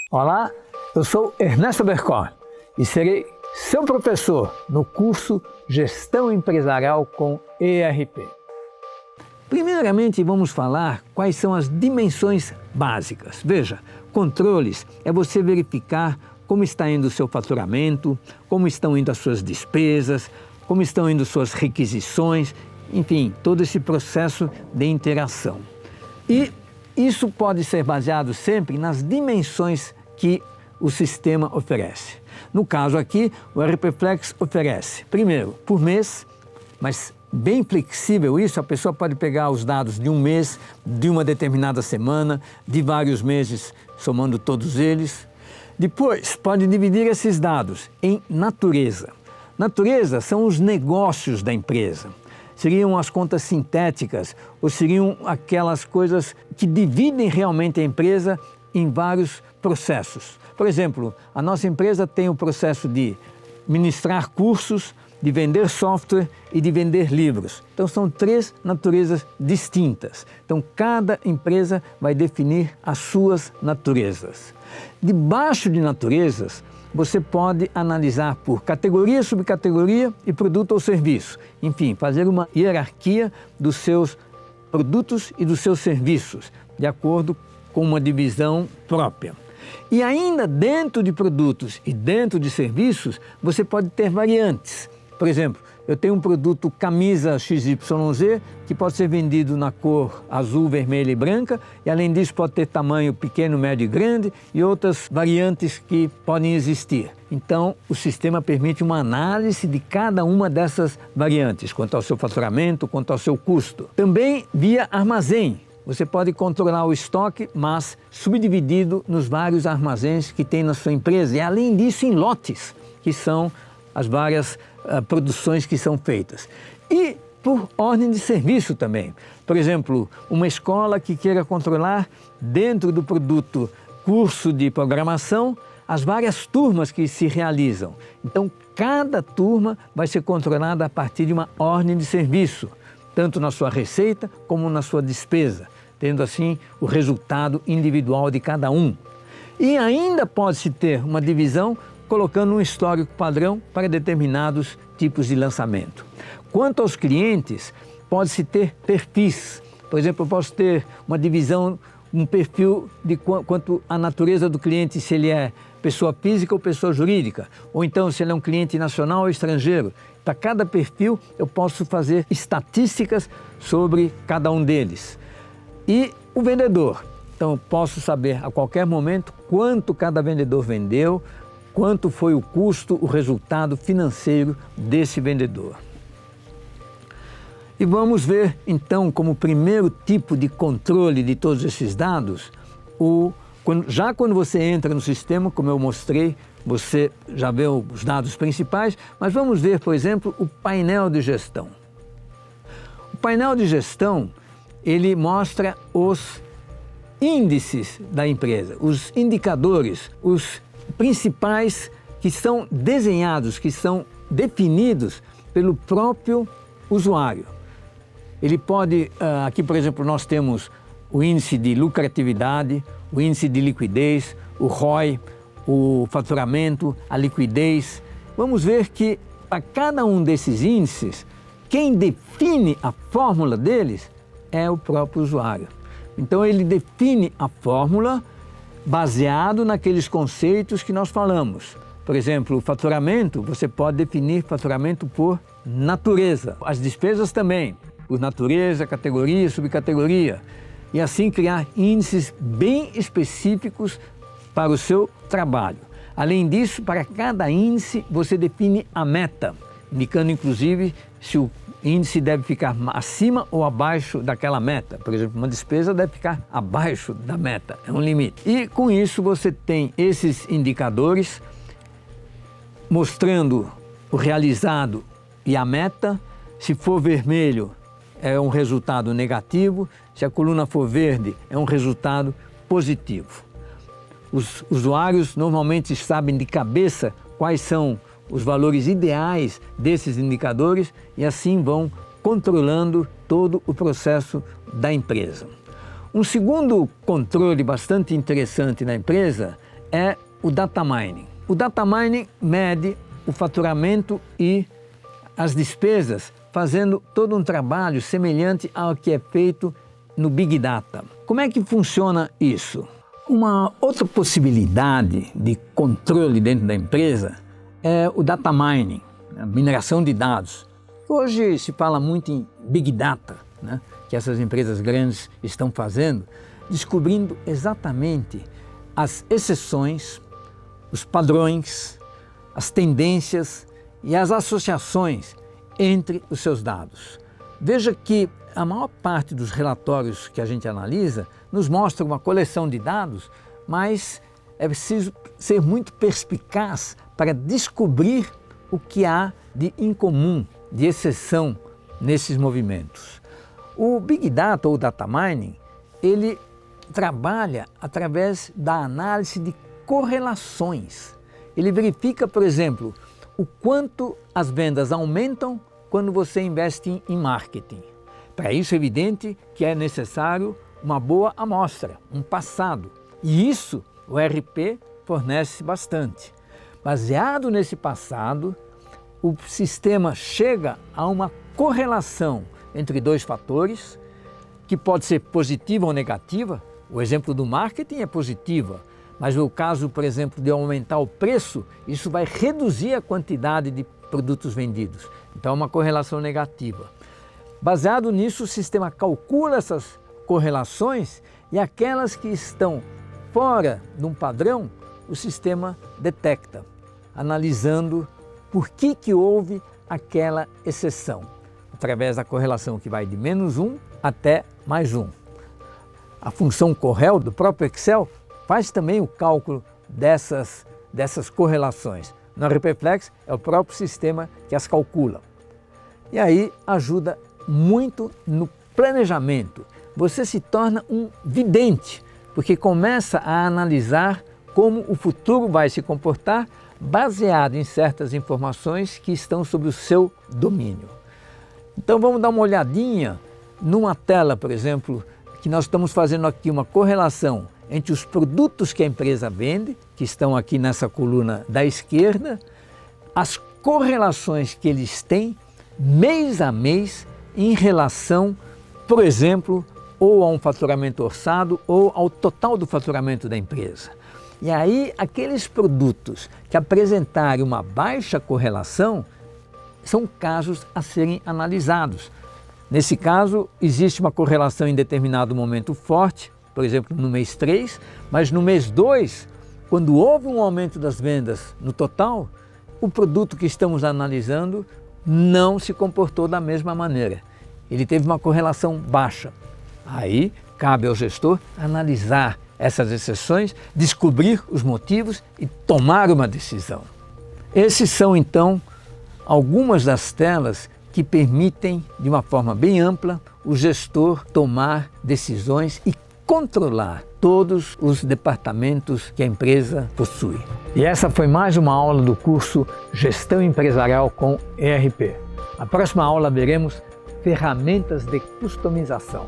Olá, eu sou Ernesto Bercon e serei seu professor no curso Gestão Empresarial com ERP. Primeiramente, vamos falar quais são as dimensões básicas. Veja, controles é você verificar como está indo o seu faturamento, como estão indo as suas despesas, como estão indo suas requisições, enfim, todo esse processo de interação. E isso pode ser baseado sempre nas dimensões que o sistema oferece. No caso aqui, o ERP Flex oferece, primeiro, por mês, mas bem flexível isso, a pessoa pode pegar os dados de um mês, de uma determinada semana, de vários meses, somando todos eles. Depois, pode dividir esses dados em natureza. Natureza são os negócios da empresa. Seriam as contas sintéticas, ou seriam aquelas coisas que dividem realmente a empresa em vários processos. Por exemplo, a nossa empresa tem o processo de ministrar cursos, de vender software e de vender livros. Então são três naturezas distintas. Então cada empresa vai definir as suas naturezas. Debaixo de naturezas, você pode analisar por categoria, subcategoria e produto ou serviço. Enfim, fazer uma hierarquia dos seus produtos e dos seus serviços, de acordo com uma divisão própria. E ainda dentro de produtos e dentro de serviços, você pode ter variantes. Por exemplo, eu tenho um produto camisa XYZ que pode ser vendido na cor azul, vermelha e branca e além disso pode ter tamanho pequeno, médio e grande e outras variantes que podem existir. Então, o sistema permite uma análise de cada uma dessas variantes, quanto ao seu faturamento, quanto ao seu custo. Também via armazém. Você pode controlar o estoque, mas subdividido nos vários armazéns que tem na sua empresa e além disso em lotes, que são as várias produções que são feitas. E por ordem de serviço também. Por exemplo, uma escola que queira controlar dentro do produto curso de programação, as várias turmas que se realizam. Então, cada turma vai ser controlada a partir de uma ordem de serviço, tanto na sua receita como na sua despesa, tendo assim o resultado individual de cada um. E ainda pode-se ter uma divisão colocando um histórico padrão para determinados tipos de lançamento. Quanto aos clientes, pode-se ter perfis. Por exemplo, eu posso ter uma divisão, um perfil de quanto à natureza do cliente, se ele é pessoa física ou pessoa jurídica, ou então se ele é um cliente nacional ou estrangeiro. Para cada perfil, eu posso fazer estatísticas sobre cada um deles. E o vendedor. Então, eu posso saber a qualquer momento quanto cada vendedor vendeu, quanto foi o custo, o resultado financeiro desse vendedor. E vamos ver, então, como primeiro tipo de controle de todos esses dados, quando você entra no sistema, como eu mostrei, você já vê os dados principais, mas vamos ver, por exemplo, o painel de gestão. O painel de gestão, ele mostra os índices da empresa, os indicadores, os principais que são desenhados, que são definidos pelo próprio usuário. Ele pode, aqui por exemplo, nós temos o índice de lucratividade, o índice de liquidez, o ROI, o faturamento, a liquidez. Vamos ver que para cada um desses índices, quem define a fórmula deles é o próprio usuário. Então ele define a fórmula baseado naqueles conceitos que nós falamos. Por exemplo, o faturamento, você pode definir faturamento por natureza. As despesas também, por natureza, categoria, subcategoria. E assim criar índices bem específicos para o seu trabalho. Além disso, para cada índice, você define a meta, indicando inclusive se o índice deve ficar acima ou abaixo daquela meta. Por exemplo, uma despesa deve ficar abaixo da meta, é um limite. E com isso você tem esses indicadores mostrando o realizado e a meta. Se for vermelho, é um resultado negativo. Se a coluna for verde, é um resultado positivo. Os usuários normalmente sabem de cabeça quais são os valores ideais desses indicadores e assim vão controlando todo o processo da empresa. Um segundo controle bastante interessante na empresa é o data mining. O data mining mede o faturamento e as despesas, fazendo todo um trabalho semelhante ao que é feito no Big Data. Como é que funciona isso? Uma outra possibilidade de controle dentro da empresa é o data mining, a mineração de dados. Hoje se fala muito em Big Data, né, que essas empresas grandes estão fazendo, descobrindo exatamente as exceções, os padrões, as tendências e as associações entre os seus dados. Veja que a maior parte dos relatórios que a gente analisa nos mostra uma coleção de dados, mas é preciso ser muito perspicaz para descobrir o que há de incomum, de exceção nesses movimentos. O Big Data ou Data Mining, ele trabalha através da análise de correlações. Ele verifica, por exemplo, o quanto as vendas aumentam quando você investe em marketing. Para isso é evidente que é necessário uma boa amostra, um passado. E isso o ERP fornece bastante. Baseado nesse passado, o sistema chega a uma correlação entre dois fatores, que pode ser positiva ou negativa. O exemplo do marketing é positiva, mas no caso, por exemplo, de aumentar o preço, isso vai reduzir a quantidade de produtos vendidos. Então é uma correlação negativa. Baseado nisso, o sistema calcula essas correlações e aquelas que estão fora de um padrão, o sistema detecta, analisando por que houve aquela exceção, através da correlação que vai de -1 até +1. A função Correl do próprio Excel faz também o cálculo dessas correlações. No ERPFlex é o próprio sistema que as calcula. E aí ajuda muito no planejamento. Você se torna um vidente, porque começa a analisar como o futuro vai se comportar baseado em certas informações que estão sob o seu domínio. Então vamos dar uma olhadinha numa tela, por exemplo, que nós estamos fazendo aqui uma correlação entre os produtos que a empresa vende, que estão aqui nessa coluna da esquerda, as correlações que eles têm mês a mês em relação, por exemplo, ou a um faturamento orçado ou ao total do faturamento da empresa. E aí, aqueles produtos que apresentarem uma baixa correlação são casos a serem analisados. Nesse caso, existe uma correlação em determinado momento forte, por exemplo, no mês 3, mas no mês 2, quando houve um aumento das vendas no total, o produto que estamos analisando não se comportou da mesma maneira. Ele teve uma correlação baixa. Aí, cabe ao gestor analisar essas exceções, descobrir os motivos e tomar uma decisão. Esses são, então, algumas das telas que permitem, de uma forma bem ampla, o gestor tomar decisões e controlar todos os departamentos que a empresa possui. E essa foi mais uma aula do curso Gestão Empresarial com ERP. Na próxima aula veremos ferramentas de customização.